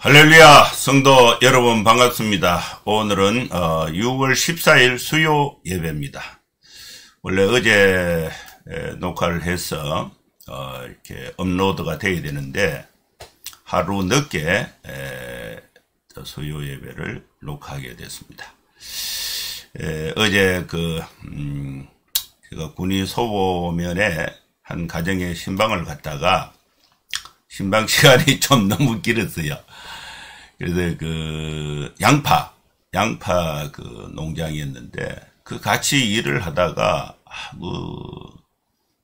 할렐루야, 성도 여러분 반갑습니다. 오늘은 6월 14일 수요 예배입니다. 원래 어제 녹화를 해서 이렇게 업로드가 돼야 되는데 하루 늦게 수요 예배를 녹화하게 됐습니다. 어제 제가 군위 소보면에 한 가정에 신방을 갔다가 신방 시간이 좀 너무 길었어요. 그래서 양파 농장이었는데 같이 일을 하다가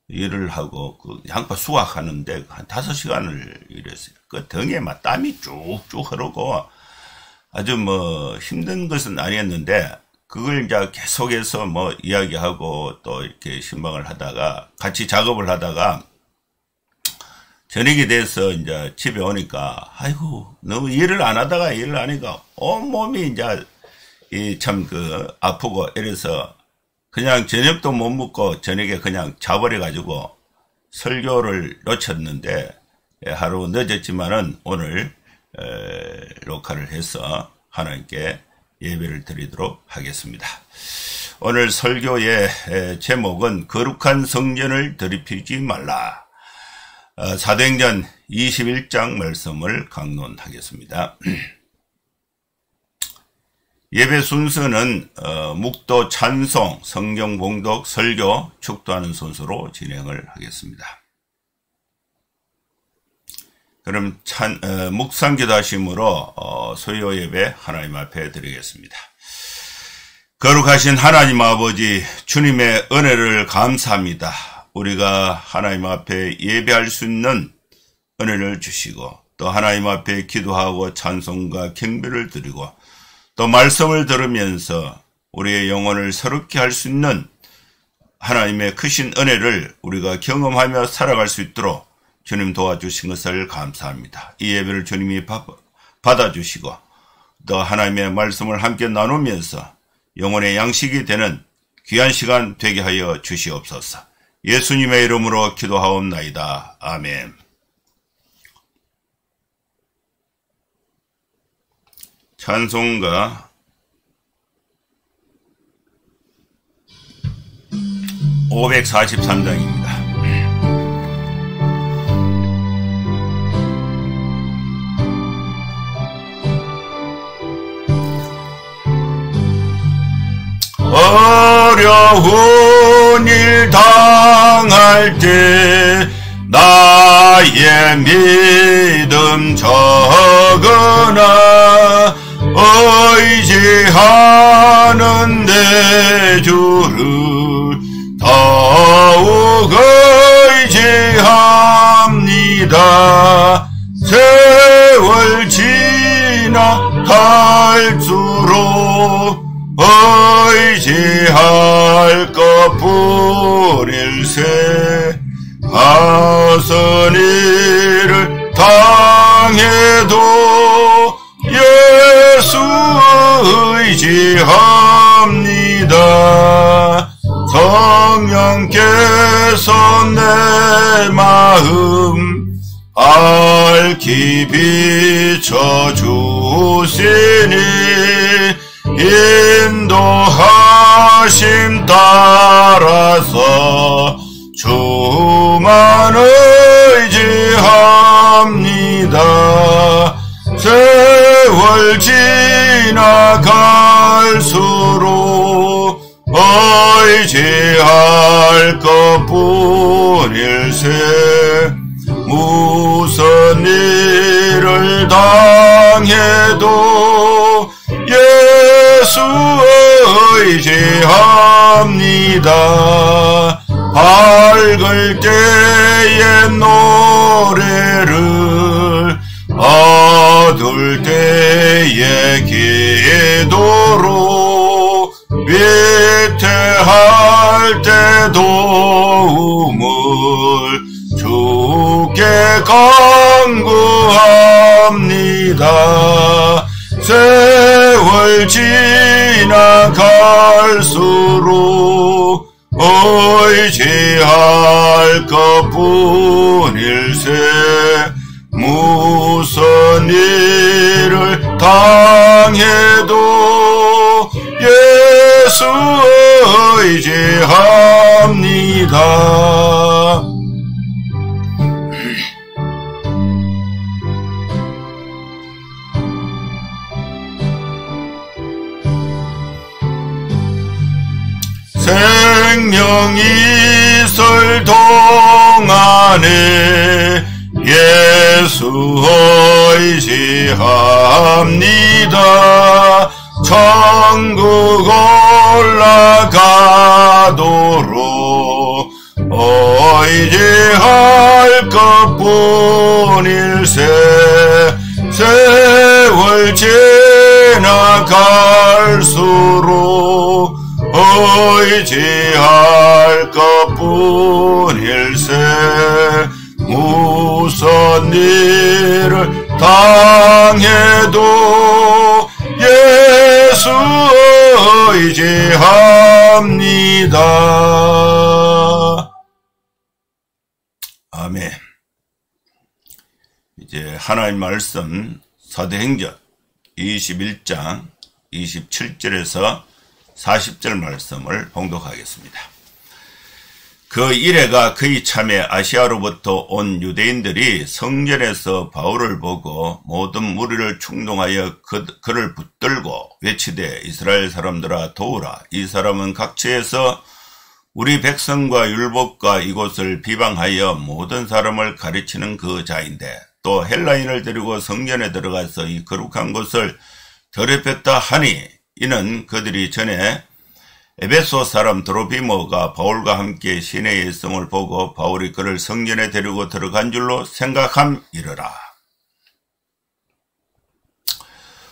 일을 하고 양파 수확하는데 한 5시간을 일했어요. 등에 막 땀이 쭉쭉 흐르고 아주 힘든 것은 아니었는데 그걸 이제 계속해서 이야기하고 또 이렇게 신방을 하다가 같이 작업을 하다가 저녁이 돼서 이제 집에 오니까 아이고 너무 일을 안 하다가 일을 하니까 온몸이 이제 참 아프고 이래서 그냥 저녁도 못 먹고 저녁에 그냥 자버려 가지고 설교를 놓쳤는데 하루 늦었지만은 오늘 녹화를 해서 하나님께 예배를 드리도록 하겠습니다. 오늘 설교의 제목은 거룩한 성전을 더럽히지 말라. 사도행전 21장 말씀을 강론하겠습니다. 예배 순서는 묵도, 찬송, 성경 봉독, 설교, 축도하는 순서로 진행을 하겠습니다. 그럼 묵상기도 하심으로 소요 예배 하나님 앞에 드리겠습니다. 거룩하신 하나님 아버지, 주님의 은혜를 감사합니다. 우리가 하나님 앞에 예배할 수 있는 은혜를 주시고 또 하나님 앞에 기도하고 찬송과 경배를 드리고 또 말씀을 들으면서 우리의 영혼을 새롭게 할 수 있는 하나님의 크신 은혜를 우리가 경험하며 살아갈 수 있도록 주님 도와주신 것을 감사합니다. 이 예배를 주님이 받아주시고 또 하나님의 말씀을 함께 나누면서 영혼의 양식이 되는 귀한 시간 되게 하여 주시옵소서. 예수님의 이름으로 기도하옵나이다. 아멘. 찬송가 543장입니다. 어려운 일 당할 때 나의 믿음 적으나 의지하는데 주를 더욱 의지합니다. 세월 지나갈수록 의지할 것뿐일세. 하선 일을 당해도 예수 의지합니다. 성령께서 내 마음 밝히 비춰주시니 인도하심 따라서 주만 의지합니다. 세월 지나갈수록 의지할 것뿐일세. 무슨 일을 당해도 예수 의지합니다. 밝을 때의 노래를 어두울 때의 기도로 위태할 때 도움을 주께 간구합니다. 세월 지나갈수록 의지할 것뿐일세. 무슨 일 당해도 예수 의지합니다. 생명이 있을 동안에 예수 의지합니다. 천국 올라가도록 의지할 것뿐일세. 세월 지나갈수록 의지할 것뿐일세. 무슨 일을 당해도 예수 의지합니다. 아멘. 이제 하나님 말씀 사도행전 21장 27절에서 40절 말씀을 봉독하겠습니다. 그 이래가 그의 참에 아시아로부터 온 유대인들이 성전에서 바울을 보고 모든 무리를 충동하여 그를 붙들고 외치되 이스라엘 사람들아 도우라. 이 사람은 각처에서 우리 백성과 율법과 이곳을 비방하여 모든 사람을 가르치는 그 자인데 또 헬라인을 데리고 성전에 들어가서 이 거룩한 곳을 더럽혔다 하니 이는 그들이 전에 에베소 사람 드로피모가 바울과 함께 시내의 성을 보고 바울이 그를 성전에 데리고 들어간 줄로 생각함이러라.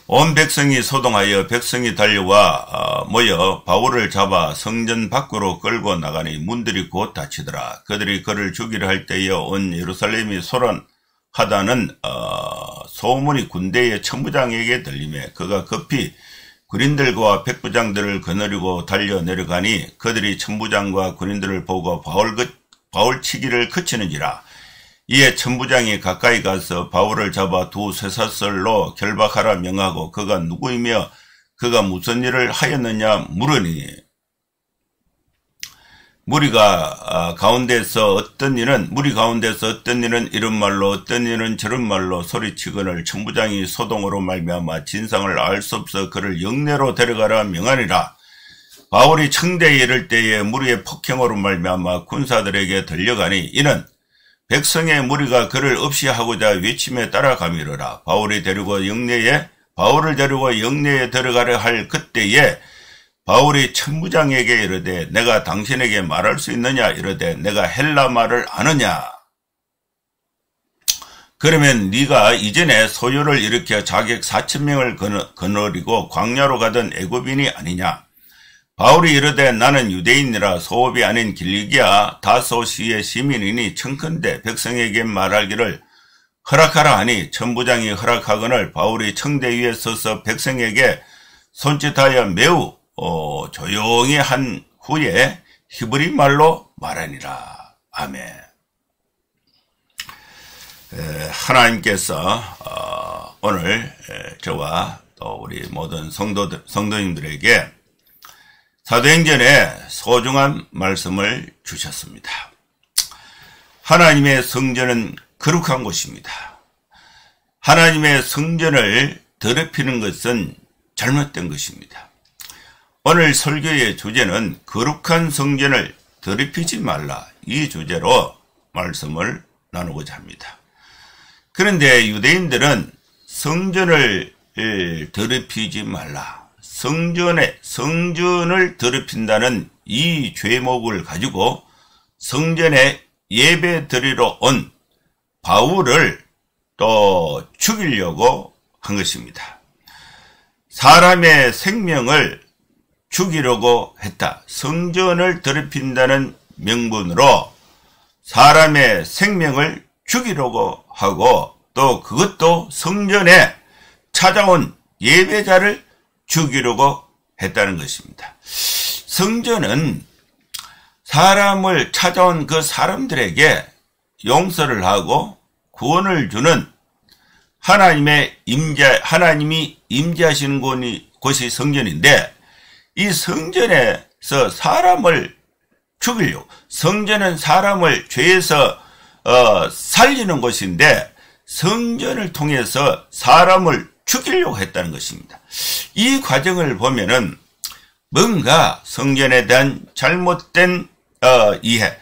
온 백성이 소동하여 백성이 달려와 모여 바울을 잡아 성전 밖으로 끌고 나가니 문들이 곧 닫히더라. 그들이 그를 죽이려 할 때에 온 예루살렘이 소란하다는 소문이 군대의 천부장에게 들리매 그가 급히 군인들과 백부장들을 거느리고 달려 내려가니 그들이 천부장과 군인들을 보고 바울 치기를 그치는지라. 이에 천부장이 가까이 가서 바울을 잡아 두 쇠사슬로 결박하라 명하고 그가 누구이며 그가 무슨 일을 하였느냐 물으니 무리 가운데서 어떤 일은 이런 말로 어떤 일은 저런 말로 소리치거늘 천부장이 소동으로 말미암아 진상을 알 수 없어 그를 영내로 데려가라 명하니라. 바울이 청대에 이를 때에 무리의 폭행으로 말미암아 군사들에게 들려가니 이는 백성의 무리가 그를 없이 하고자 외침에 따라가미르라. 바울을 데리고 영내에 들어가려 할 그때에 바울이 천부장에게 이르되 내가 당신에게 말할 수 있느냐 이르되 내가 헬라 말을 아느냐. 그러면 네가 이전에 소요를 일으켜 자객 4,000명을 거느리고 광야로 가던 애굽인이 아니냐. 바울이 이르되 나는 유대인이라 소읍이 아닌 길리기아 다소시의 시민이니 청컨대 백성에게 말하기를 허락하라 하니 천부장이 허락하거늘 바울이 청대 위에 서서 백성에게 손짓하여 매우 조용히 한 후에 히브리 말로 말하니라. 아멘. 하나님께서 오늘 저와 또 우리 모든 성도님들에게 사도행전에 소중한 말씀을 주셨습니다. 하나님의 성전은 거룩한 곳입니다. 하나님의 성전을 더럽히는 것은 잘못된 것입니다. 오늘 설교의 주제는 거룩한 성전을 더럽히지 말라, 이 주제로 말씀을 나누고자 합니다. 그런데 유대인들은 성전을 더럽히지 말라, 성전을 더럽힌다는 이 죄목을 가지고 성전에 예배 드리러 온 바울을 또 죽이려고 한 것입니다. 사람의 생명을 죽이려고 했다. 성전을 더럽힌다는 명분으로 사람의 생명을 죽이려고 하고 또 그것도 성전에 찾아온 예배자를 죽이려고 했다는 것입니다. 성전은 사람을 찾아온 그 사람들에게 용서를 하고 구원을 주는 하나님이 임재하시는 곳이 성전인데, 이 성전에서 사람을 죽이려고, 성전은 사람을 죄에서 살리는 곳인데 성전을 통해서 사람을 죽이려고 했다는 것입니다. 이 과정을 보면은 뭔가 성전에 대한 잘못된 이해,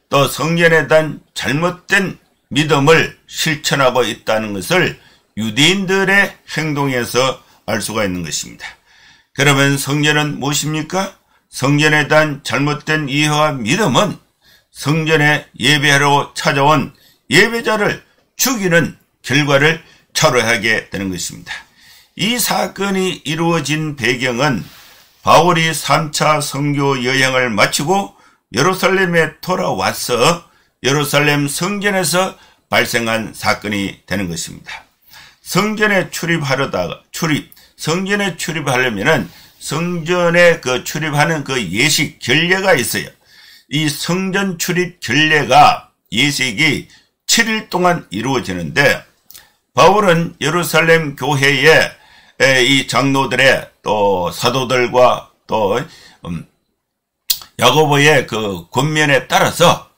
또 성전에 대한 잘못된 믿음을 실천하고 있다는 것을 유대인들의 행동에서 알 수가 있는 것입니다. 그러면 성전은 무엇입니까? 성전에 대한 잘못된 이해와 믿음은 성전에 예배하러 찾아온 예배자를 죽이는 결과를 초래하게 되는 것입니다. 이 사건이 이루어진 배경은 바울이 3차 선교 여행을 마치고 예루살렘에 돌아와서 예루살렘 성전에서 발생한 사건이 되는 것입니다. 성전에 출입하려면은 성전에 출입하는 예식 결례가 있어요. 이 성전 출입 결례가 예식이 7일 동안 이루어지는데, 바울은 예루살렘 교회의 이 장로들의 또 사도들과 또 야고보의 권면에 따라서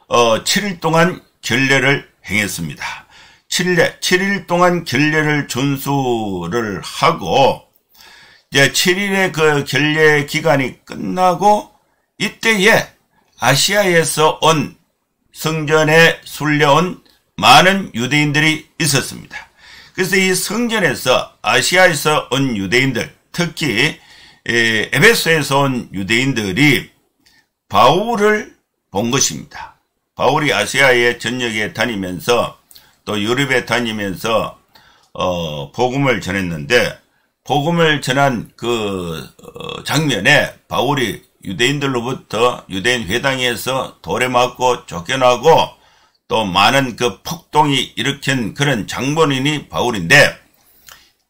7일 동안 결례를 행했습니다. 7일 동안 결례를 준수를 하고, 이제 7일의 결례 기간이 끝나고 이때에 아시아에서 온 성전에 순려온 많은 유대인들이 있었습니다. 그래서 이 성전에서 아시아에서 온 유대인들, 특히 에베소에서 온 유대인들이 바울을 본 것입니다. 바울이 아시아의 전역에 다니면서 또 유럽에 다니면서 복음을 전했는데, 복음을 전한 장면에 바울이 유대인들로부터 유대인 회당에서 돌에 맞고 쫓겨나고 또 많은 폭동이 일으킨 그런 장본인이 바울인데,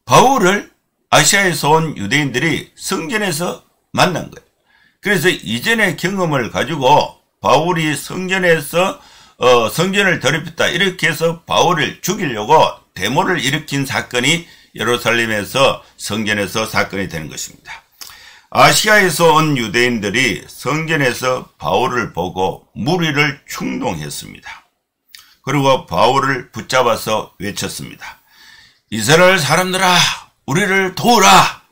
바울을 아시아에서 온 유대인들이 성전에서 만난 거예요. 그래서 이전의 경험을 가지고 바울이 성전에서 성전을 더럽혔다, 이렇게 해서 바울을 죽이려고 데모를 일으킨 사건이 예루살렘에서 성전에서 사건이 되는 것입니다. 아시아에서 온 유대인들이 성전에서 바울을 보고 무리를 충동했습니다. 그리고 바울을 붙잡아서 외쳤습니다. 이스라엘 사람들아, 우리를 도우라.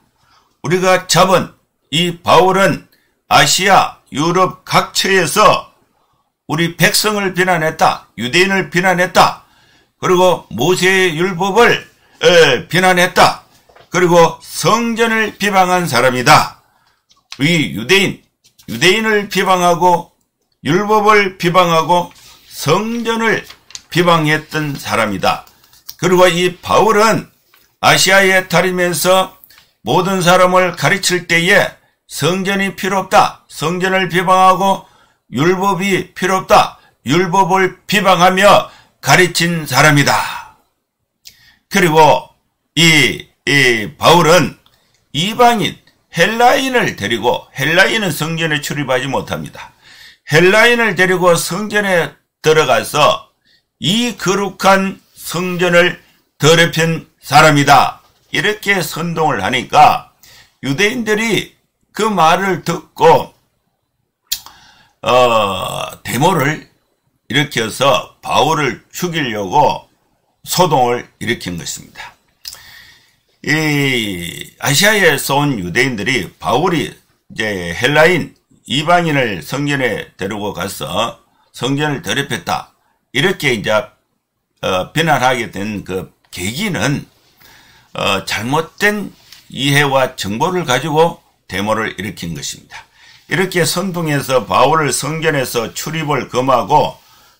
우리가 잡은 이 바울은 아시아, 유럽 각처에서 우리 백성을 비난했다, 유대인을 비난했다, 그리고 모세의 율법을 비난했다, 그리고 성전을 비방한 사람이다. 이 유대인을 비방하고 율법을 비방하고 성전을 비방했던 사람이다. 그리고 이 바울은 아시아에 다니면서 모든 사람을 가르칠 때에 성전이 필요 없다, 성전을 비방하고 율법이 필요 없다, 율법을 비방하며 가르친 사람이다. 그리고 이 바울은 이방인 헬라인을 데리고, 헬라인은 성전에 출입하지 못합니다. 헬라인을 데리고 성전에 들어가서 이 거룩한 성전을 더럽힌 사람이다, 이렇게 선동을 하니까 유대인들이 그 말을 듣고 데모를 일으켜서 바울을 죽이려고 소동을 일으킨 것입니다. 이 아시아에서 온 유대인들이 바울이 이제 헬라인 이방인을 성전에 데리고 가서 성전을 더럽혔다, 이렇게 이제 비난하게 된 계기는 잘못된 이해와 정보를 가지고 데모를 일으킨 것입니다. 이렇게 선동해서 바울을 성전에서 출입을 금하고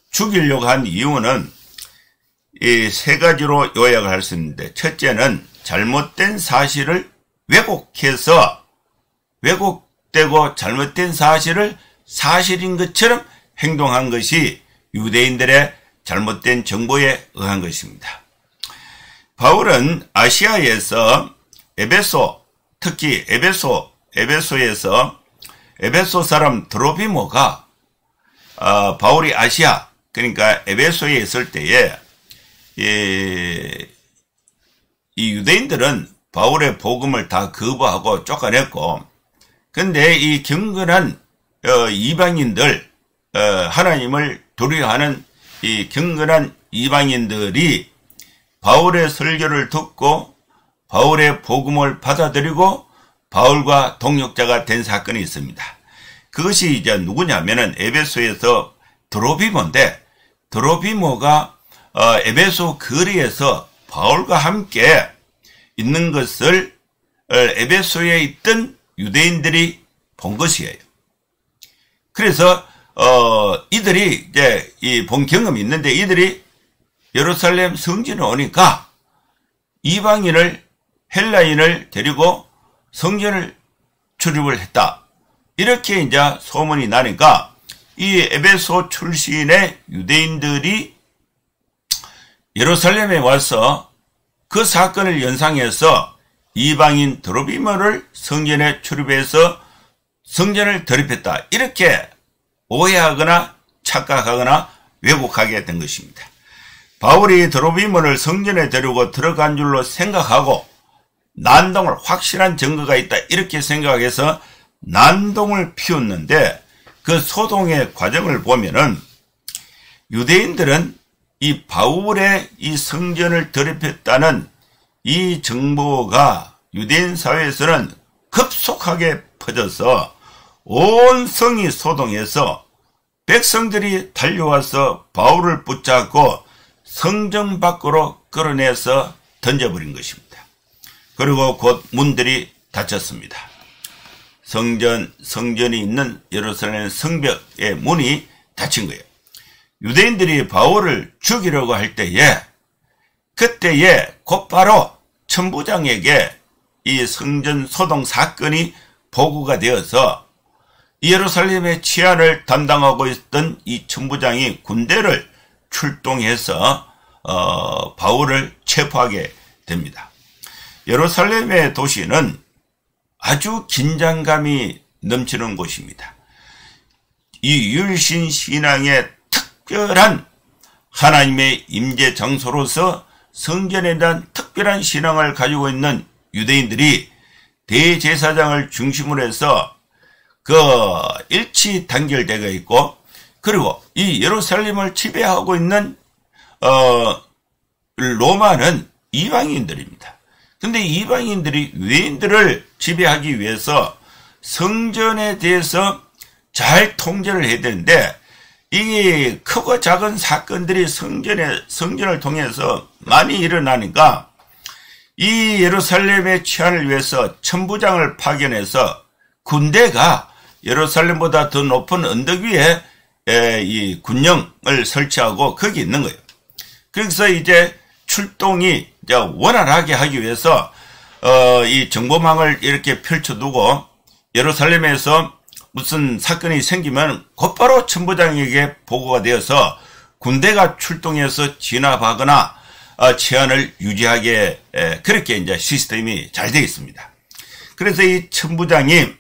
죽이려고 한 이유는 이 세 가지로 요약을 할 수 있는데, 첫째는 잘못된 사실을 왜곡되고 잘못된 사실을 사실인 것처럼 행동한 것이 유대인들의 잘못된 정보에 의한 것입니다. 바울은 아시아에서 특히 에베소에서 에베소 사람 드로피모가 바울이 아시아, 그러니까 에베소에 있을 때에 이 유대인들은 바울의 복음을 다 거부하고 쫓아냈고, 근데 이 경건한 이방인들, 하나님을 두려워하는 이 경건한 이방인들이 바울의 설교를 듣고 바울의 복음을 받아들이고 바울과 동역자가 된 사건이 있습니다. 그것이 이제 누구냐면은 에베소에서 드로비모인데, 드로비모가 에베소 거리에서 바울과 함께 있는 것을 에베소에 있던 유대인들이 본 것이에요. 그래서 이들이 이제 이 본 경험이 있는데, 이들이 예루살렘 성전에 오니까 이방인을, 헬라인을 데리고 성전을 출입을 했다, 이렇게 이제 소문이 나니까 이 에베소 출신의 유대인들이 예루살렘에 와서 그 사건을 연상해서 이방인 드로비모를 성전에 출입해서 성전을 더럽혔다, 이렇게 오해하거나 착각하거나 왜곡하게 된 것입니다. 바울이 드로비모를 성전에 데리고 들어간 줄로 생각하고 난동을, 확실한 증거가 있다, 이렇게 생각해서 난동을 피웠는데, 그 소동의 과정을 보면은 유대인들은 이 바울의 이 성전을 더럽혔다는 이 정보가 유대인 사회에서는 급속하게 퍼져서 온 성이 소동해서 백성들이 달려와서 바울을 붙잡고 성전 밖으로 끌어내서 던져버린 것입니다. 그리고 곧 문들이 닫혔습니다. 성전이 있는 예루살렘 성벽의 문이 닫힌 거예요. 유대인들이 바울을 죽이려고 할 때에, 그때에 곧바로 천부장에게 이 성전 소동 사건이 보고가 되어서 예루살렘의 치안을 담당하고 있던 이 천부장이 군대를 출동해서 바울을 체포하게 됩니다. 예루살렘의 도시는 아주 긴장감이 넘치는 곳입니다. 이 율신 신앙의 특별한 하나님의 임재 장소로서 성전에 대한 특별한 신앙을 가지고 있는 유대인들이 대제사장을 중심으로 해서 그 일치 단결되어 있고, 그리고 이 예루살렘을 지배하고 있는 로마는 이방인들입니다. 근데 이방인들이 유대인들을 지배하기 위해서 성전에 대해서 잘 통제를 해야 되는데, 이게 크고 작은 사건들이 성전을 통해서 많이 일어나니까 이 예루살렘의 치안을 위해서 천부장을 파견해서 군대가 예루살렘보다 더 높은 언덕 위에 이 군령을 설치하고 거기 있는 거예요. 그래서 이제 출동이 이제 원활하게 하기 위해서 이 정보망을 이렇게 펼쳐두고 예루살렘에서 무슨 사건이 생기면 곧바로 천부장에게 보고가 되어서 군대가 출동해서 진압하거나 치안을 유지하게, 그렇게 이제 시스템이 잘 되어 있습니다. 그래서 이 천부장이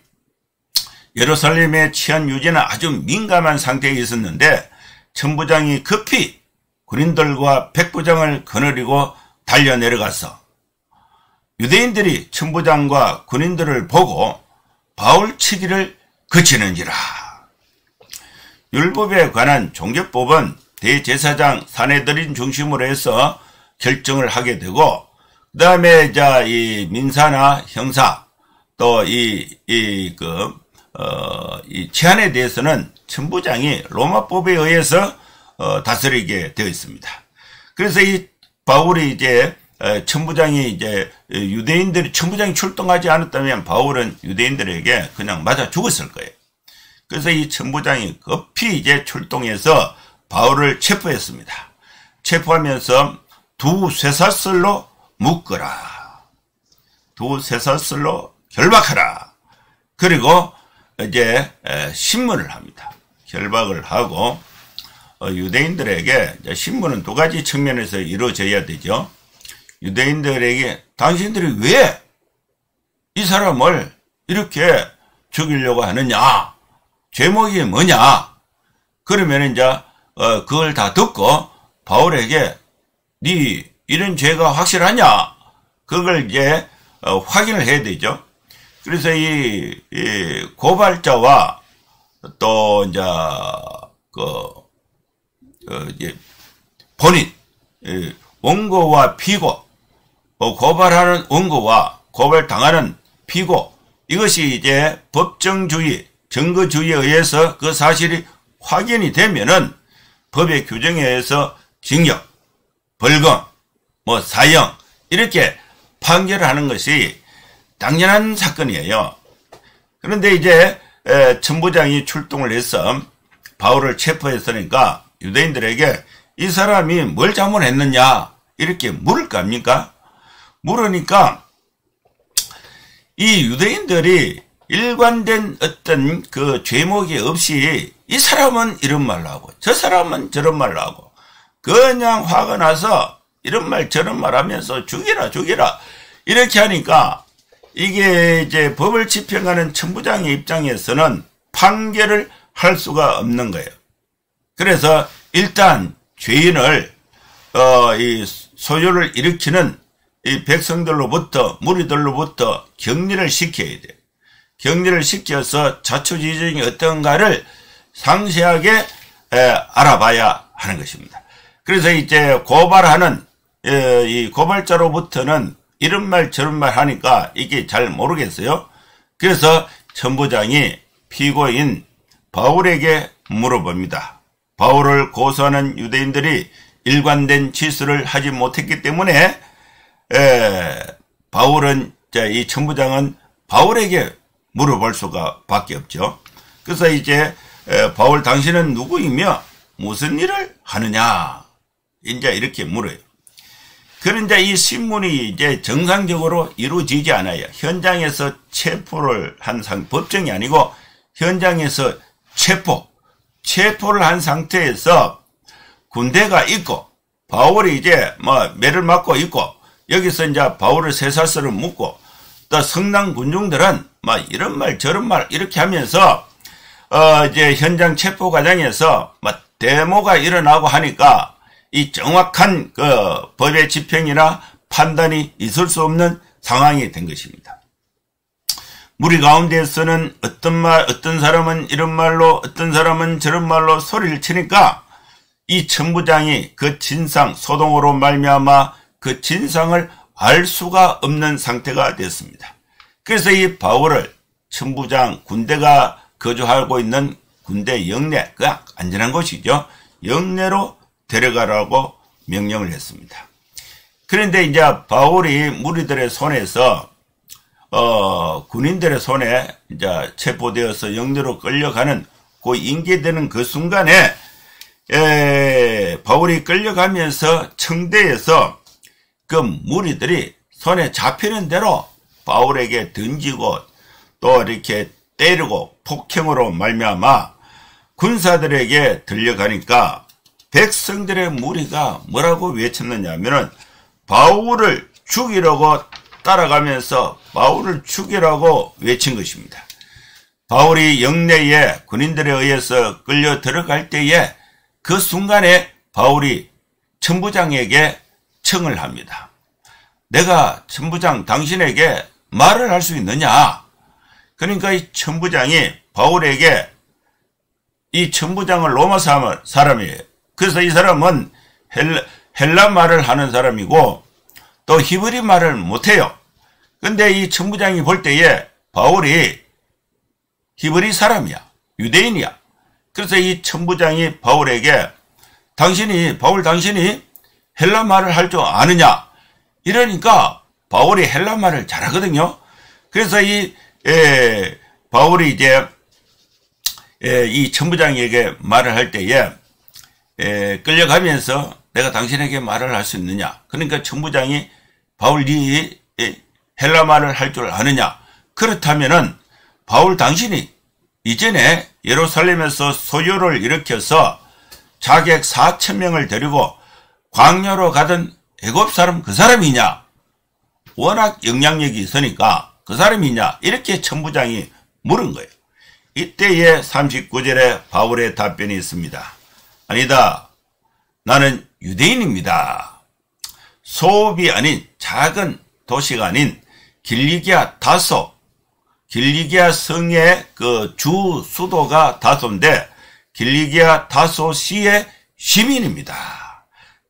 예루살렘의 치안 유지는 아주 민감한 상태에 있었는데, 천부장이 급히 군인들과 백부장을 거느리고 달려 내려가서 유대인들이 천부장과 군인들을 보고 바울 치기를 그치는지라. 율법에 관한 종교법은 대제사장 사내들인 중심으로 해서 결정을 하게 되고, 그 다음에 이제 이 민사나 형사, 또 이 치안에 대해서는 천부장이 로마법에 의해서 다스리게 되어 있습니다. 그래서 이 바울이 이제 천부장이 이제 천부장이 출동하지 않았다면 바울은 유대인들에게 그냥 맞아 죽었을 거예요. 그래서 이 천부장이 급히 이제 출동해서 바울을 체포했습니다. 체포하면서 두 쇠사슬로 묶어라, 두 쇠사슬로 결박하라. 그리고 이제 신문을 합니다. 결박을 하고 유대인들에게, 신문은 두 가지 측면에서 이루어져야 되죠. 유대인들에게 당신들이 왜 이 사람을 이렇게 죽이려고 하느냐, 제목이 뭐냐, 그러면 이제 그걸 다 듣고 바울에게 네 이런 죄가 확실하냐, 그걸 이제 확인을 해야 되죠. 그래서 이 고발자와 또 이제 본인 원고와 피고, 고발하는 원고와 고발당하는 피고, 이것이 이제 법정주의, 증거주의에 의해서 그 사실이 확인이 되면은 법의 규정에 의해서 징역, 벌금, 사형 이렇게 판결하는 것이 당연한 사건이에요. 그런데 이제 천부장이 출동을 해서 바울을 체포했으니까 유대인들에게 이 사람이 뭘 잘못했느냐 이렇게 물을 거 아닙니까? 물으니까 이 유대인들이 일관된 어떤 그 죄목이 없이 이 사람은 이런 말로 하고 저 사람은 저런 말로 하고 그냥 화가 나서 이런 말 저런 말 하면서 죽이라 이렇게 하니까 이게 이제 법을 집행하는 천부장의 입장에서는 판결을 할 수가 없는 거예요. 그래서 일단 죄인을 이 소요를 일으키는 이 백성들로부터 무리들로부터 격리를 시켜야 돼요. 격리를 시켜서 자초지종이 어떤가를 상세하게 알아봐야 하는 것입니다. 그래서 이제 고발하는 이 고발자로부터는 이런 말 저런 말 하니까 이게 잘 모르겠어요. 그래서 천부장이 피고인 바울에게 물어봅니다. 바울을 고소하는 유대인들이 일관된 취소를 하지 못했기 때문에 바울은 이 천부장은 바울에게 물어볼 수가 밖에 없죠. 그래서 이제 바울 당신은 누구이며 무슨 일을 하느냐 이제 이렇게 물어요. 그런데 이 신문이 이제 정상적으로 이루어지지 않아요. 현장에서 체포를 한 법정이 아니고 현장에서 체포를 한 상태에서 군대가 있고 바울이 이제 매를 맞고 있고 여기서 이제 바울을 쇠사슬을 묶고 또 성난 군중들은 이런 말 저런 말 이렇게 하면서 이제 현장 체포 과정에서 데모가 일어나고 하니까 이 정확한 그 법의 집행이나 판단이 있을 수 없는 상황이 된 것입니다. 무리 가운데에서는 어떤 사람은 이런 말로 어떤 사람은 저런 말로 소리를 치니까 이 천부장이 그 진상 소동으로 말미암아 그 진상을 알 수가 없는 상태가 됐습니다. 그래서 이 바울을 천부장 군대가 거주하고 있는 군대 영내, 그 안전한 곳이죠. 영내로 데려가라고 명령을 했습니다. 그런데 이제 바울이 무리들의 손에서 군인들의 손에 이제 체포되어서 영내로 끌려가는 그 인계되는 그 순간에 바울이 끌려가면서 청대에서 그 무리들이 손에 잡히는 대로 바울에게 던지고 또 이렇게 때리고 폭행으로 말미암아 군사들에게 들려가니까 백성들의 무리가 뭐라고 외쳤느냐 하면은 바울을 죽이라고 따라가면서 바울을 죽이라고 외친 것입니다. 바울이 영내에 군인들에 의해서 끌려 들어갈 때에 그 순간에 바울이 천부장에게 청을 합니다. 내가 천부장 당신에게 말을 할 수 있느냐? 그러니까 이 천부장이 바울에게 이 천부장을 로마 사람이에요. 그래서 이 사람은 헬라 말을 하는 사람이고 또 히브리 말을 못해요. 근데 이 천부장이 볼 때에 바울이 히브리 사람이야. 유대인이야. 그래서 이 천부장이 바울에게 바울 당신이 헬라 말을 할 줄 아느냐? 이러니까 바울이 헬라 말을 잘하거든요. 그래서 바울이 이제 이 천부장에게 말을 할 때에 끌려가면서 내가 당신에게 말을 할 수 있느냐? 그러니까 천부장이 바울 네 헬라 말을 할 줄 아느냐? 그렇다면은 바울 당신이 이전에 예루살렘에서 소요를 일으켜서 자객 4,000명을 데리고 광야로 가던 애굽 사람 그 사람이냐? 워낙 영향력이 있으니까 그 사람이냐? 이렇게 천부장이 물은 거예요. 이때에 39절에 바울의 답변이 있습니다. 아니다. 나는 유대인입니다. 소읍이 아닌 작은 도시가 아닌 길리기아 다소, 길리기아 성의 그 주 수도가 다소인데 길리기아 다소시의 시민입니다.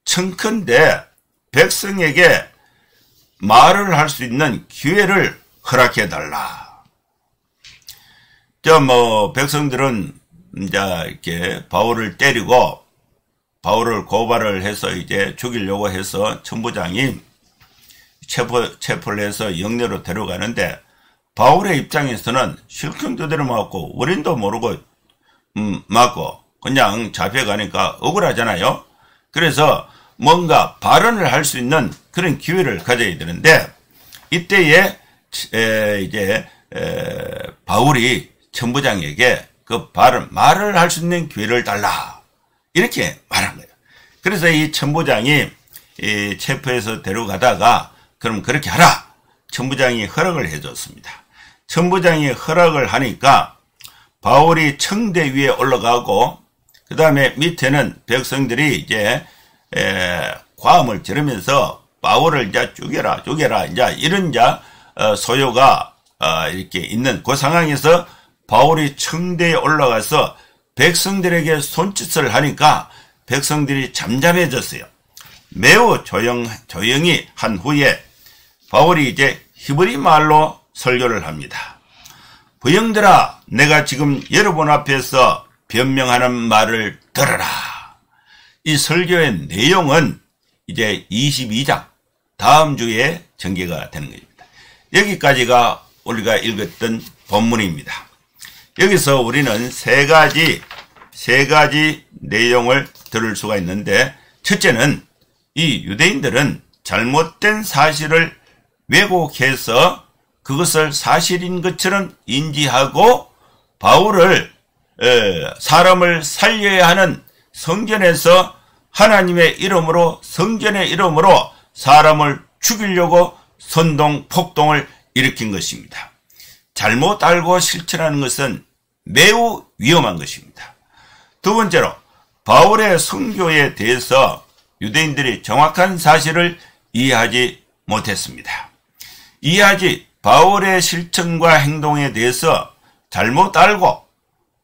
청컨대 백성에게 말을 할 수 있는 기회를 허락해달라. 백성들은 이제 이렇게 바울을 때리고 바울을 고발을 해서 이제 죽이려고 해서 천부장이 체포를 해서 영내로 데려가는데 바울의 입장에서는 실형도대로 맞고 원인도 모르고 맞고 그냥 잡혀가니까 억울하잖아요. 그래서 뭔가 발언을 할 수 있는 그런 기회를 가져야 되는데 이때에 바울이 천부장에게 그 말을 할 수 있는 기회를 달라 이렇게 말한 거예요. 그래서 이 천부장이 체포해서 데려가다가 그럼 그렇게 하라. 천부장이 허락을 해줬습니다. 천부장이 허락을 하니까 바울이 청대 위에 올라가고 그 다음에 밑에는 백성들이 이제 과음을 지르면서 바울을 이제 죽여라 이제 이런 소요가 이렇게 있는 그 상황에서 바울이 청대에 올라가서 백성들에게 손짓을 하니까 백성들이 잠잠해졌어요. 매우 조용히 한 후에 바울이 이제 히브리 말로 설교를 합니다. 부형들아, 내가 지금 여러분 앞에서 변명하는 말을 들어라. 이 설교의 내용은 이제 22장 다음 주에 전개가 되는 것입니다. 여기까지가 우리가 읽었던 본문입니다. 여기서 우리는 세 가지 내용을 들을 수가 있는데, 첫째는 이 유대인들은 잘못된 사실을 왜곡해서 그것을 사실인 것처럼 인지하고 바울을 사람을 살려야 하는 성전에서 하나님의 이름으로 성전의 이름으로 사람을 죽이려고 선동 폭동을 일으킨 것입니다. 잘못 알고 실천하는 것은 매우 위험한 것입니다. 두 번째로 바울의 선교에 대해서 유대인들이 정확한 사실을 이해하지 못했습니다. 바울의 실천과 행동에 대해서 잘못 알고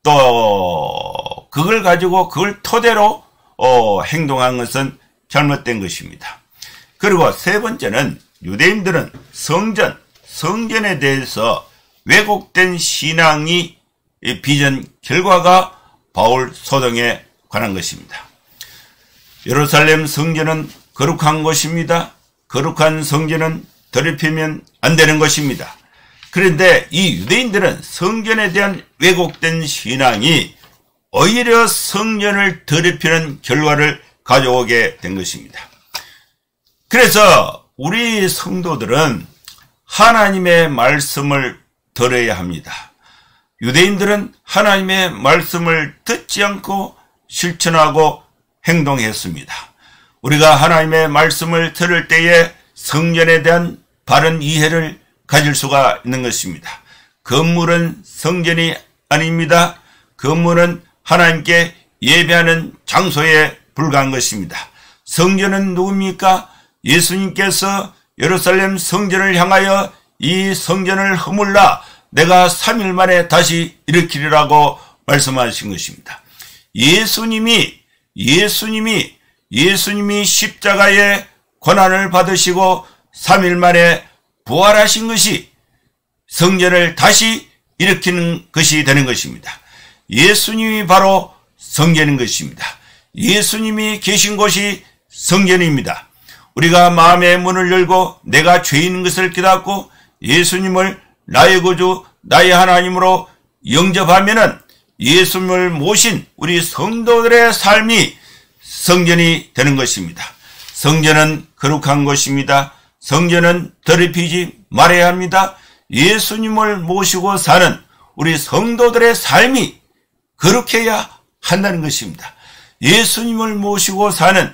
또 그걸 가지고 그걸 토대로 행동한 것은 잘못된 것입니다. 그리고 세 번째는 유대인들은 성전에 대해서 왜곡된 신앙이 빚은 결과가 바울 소동에 관한 것입니다. 예루살렘 성전은 거룩한 곳입니다. 거룩한 성전은 더럽히면 안 되는 것입니다. 그런데 이 유대인들은 성전에 대한 왜곡된 신앙이 오히려 성전을 더럽히는 결과를 가져오게 된 것입니다. 그래서 우리 성도들은 하나님의 말씀을 들어야 합니다. 유대인들은 하나님의 말씀을 듣지 않고 실천하고 행동했습니다. 우리가 하나님의 말씀을 들을 때에 성전에 대한 바른 이해를 가질 수가 있는 것입니다. 건물은 성전이 아닙니다. 건물은 하나님께 예배하는 장소에 불과한 것입니다. 성전은 누굽니까? 예수님께서 예루살렘 성전을 향하여 이 성전을 허물라 내가 3일 만에 다시 일으키리라고 말씀하신 것입니다. 예수님이 십자가의 고난을 받으시고 3일 만에 부활하신 것이 성전을 다시 일으키는 것이 되는 것입니다. 예수님이 바로 성전인 것입니다. 예수님이 계신 곳이 성전입니다. 우리가 마음의 문을 열고 내가 죄인인 것을 깨닫고 예수님을 나의 구주, 나의 하나님으로 영접하면은 예수님을 모신 우리 성도들의 삶이 성전이 되는 것입니다. 성전은 거룩한 곳입니다. 성전은 더럽히지 말아야 합니다. 예수님을 모시고 사는 우리 성도들의 삶이 거룩해야 한다는 것입니다. 예수님을 모시고 사는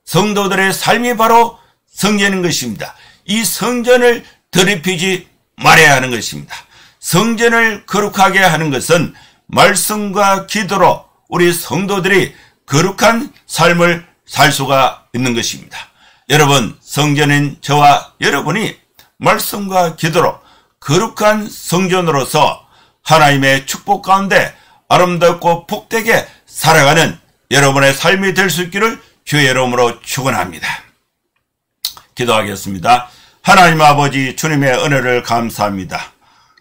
성도들의 삶이 바로 성전인 것입니다. 이 성전을 더럽히지 말아야 하는 것입니다. 성전을 거룩하게 하는 것은 말씀과 기도로 우리 성도들이 거룩한 삶을 살 수가 있는 것입니다. 여러분, 성전인 저와 여러분이 말씀과 기도로 거룩한 성전으로서 하나님의 축복 가운데 아름답고 복되게 살아가는 여러분의 삶이 될 수 있기를 주의 이름으로 축원합니다. 기도하겠습니다. 하나님 아버지, 주님의 은혜를 감사합니다.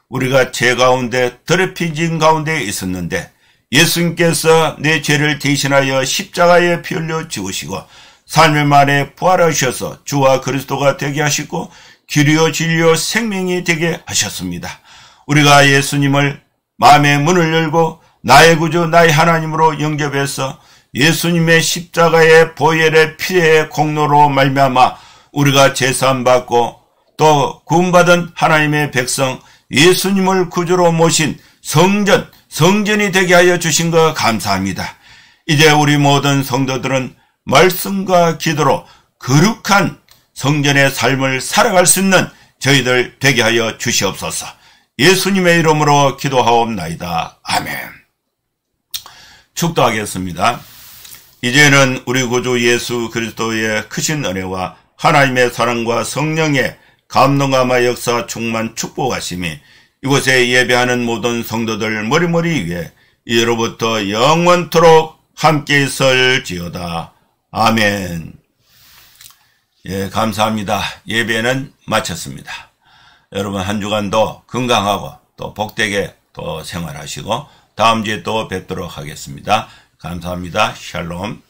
우리가 죄 가운데 더럽혀진 가운데 있었는데 예수님께서 내 죄를 대신하여 십자가에 피 흘려 죽으시고 삶의 말에 부활하셔서 주와 그리스도가 되게 하시고 길이요 진리요 생명이 되게 하셨습니다. 우리가 예수님을 마음의 문을 열고 나의 구주 나의 하나님으로 영접해서 예수님의 십자가의 보혈의 피의 공로로 말미암아 우리가 제사함 받고 또 구원받은 하나님의 백성 예수님을 구주로 모신 성전이 되게 하여 주신 것 감사합니다. 이제 우리 모든 성도들은 말씀과 기도로 거룩한 성전의 삶을 살아갈 수 있는 저희들 되게 하여 주시옵소서. 예수님의 이름으로 기도하옵나이다. 아멘. 축도하겠습니다. 이제는 우리 구주 예수 그리스도의 크신 은혜와 하나님의 사랑과 성령의 감동감화 역사 충만 축복하심이 이곳에 예배하는 모든 성도들 머리머리 위에 이로부터 영원토록 함께 있을지어다. 아멘. 예, 감사합니다. 예배는 마쳤습니다. 여러분 한 주간도 건강하고 또 복되게 또 생활하시고 다음 주에 또 뵙도록 하겠습니다. 감사합니다. 샬롬.